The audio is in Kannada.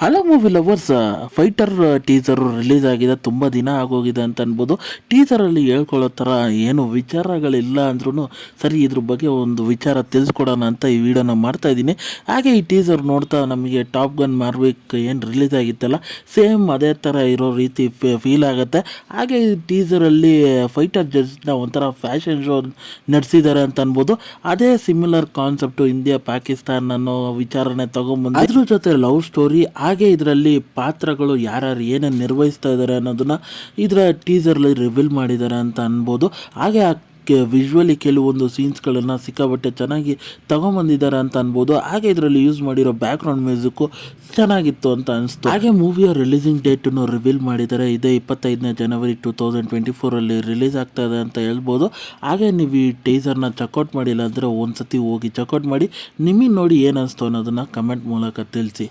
Hello movie lovers, fighter teaser release ಆಗಿದೆ. ತುಂಬ ದಿನ ಆಗೋಗಿದೆ ಅಂತ ಅನ್ಬೋದು. ಟೀಸರಲ್ಲಿ ಹೇಳ್ಕೊಳ್ಳೋ ಥರ ಏನು ವಿಚಾರಗಳಿಲ್ಲ ಅಂದ್ರೂ ಸರಿ, ಇದ್ರ ಬಗ್ಗೆ ಒಂದು ವಿಚಾರ ತಿಳಿಸ್ಕೊಡೋಣ ಅಂತ ಈ ವಿಡಿಯೋನ ಮಾಡ್ತಾ ಇದ್ದೀನಿ. ಹಾಗೆ ಈ ಟೀಸರ್ ನೋಡ್ತಾ ನಮಗೆ ಟಾಪ್ ಗನ್ ಮಾರ್ವಿಕ್ ಏನು ರಿಲೀಸ್ ಆಗಿತ್ತಲ್ಲ, ಸೇಮ್ ಅದೇ ಥರ ಇರೋ ರೀತಿ ಫೀಲ್ ಆಗುತ್ತೆ. ಹಾಗೆ ಈ ಟೀಸರಲ್ಲಿ ಫೈಟರ್ ಜಡ್ಜ್ನ ಒಂಥರ ಫ್ಯಾಷನ್ ಶೋ ನಡೆಸಿದ್ದಾರೆ ಅಂತ ಅನ್ಬೋದು. ಅದೇ ಸಿಮಿಲರ್ ಕಾನ್ಸೆಪ್ಟು ಇಂಡಿಯಾ ಪಾಕಿಸ್ತಾನ್ ಅನ್ನೋ ವಿಚಾರನೆ ತೊಗೊಂಬಂದು ಅದ್ರ ಜೊತೆ ಲವ್ ಸ್ಟೋರಿ, ಹಾಗೆ ಇದರಲ್ಲಿ ಪಾತ್ರಗಳು ಯಾರ್ಯಾರು ಏನೇನು ನಿರ್ವಹಿಸ್ತಾ ಇದ್ದಾರೆ ಅನ್ನೋದನ್ನ ಇದರ ಟೀಸರ್ಲಿ ರಿವೀಲ್ ಮಾಡಿದ್ದಾರೆ ಅಂತ ಅನ್ಬೋದು. ಹಾಗೆ ವಿಜುವಲಿ ಕೆಲವೊಂದು ಸೀನ್ಸ್ಗಳನ್ನು ಸಿಕ್ಕಾಬಟ್ಟೆ ಚೆನ್ನಾಗಿ ತಗೊಂಬಂದಿದ್ದಾರೆ ಅಂತ ಅನ್ಬೋದು. ಹಾಗೆ ಇದರಲ್ಲಿ ಯೂಸ್ ಮಾಡಿರೋ ಬ್ಯಾಕ್ಗ್ರೌಂಡ್ ಮ್ಯೂಸಿಕ್ಕು ಚೆನ್ನಾಗಿತ್ತು ಅಂತ ಅನಿಸ್ತು. ಹಾಗೆ ಮೂವಿಯ ರಿಲೀಸಿಂಗ್ ಡೇಟನ್ನು ರಿವೀಲ್ ಮಾಡಿದ್ದಾರೆ. ಇದೇ 25ನೇ ಜನವರಿ 2024 ರಿಲೀಸ್ ಆಗ್ತಾ ಇದೆ ಅಂತ ಹೇಳ್ಬೋದು. ಹಾಗೆ ನೀವು ಈ ಟೀಸರ್ನ ಚೆಕ್ಔಟ್ ಮಾಡಿಲ್ಲ ಅಂದರೆ ಒಂದ್ಸತಿ ಹೋಗಿ ಚೆಕ್ಔಟ್ ಮಾಡಿ. ನಿಮಗೆ ನೋಡಿ ಏನು ಅನಿಸ್ತು ಅನ್ನೋದನ್ನು ಕಮೆಂಟ್ ಮೂಲಕ ತಿಳಿಸಿ.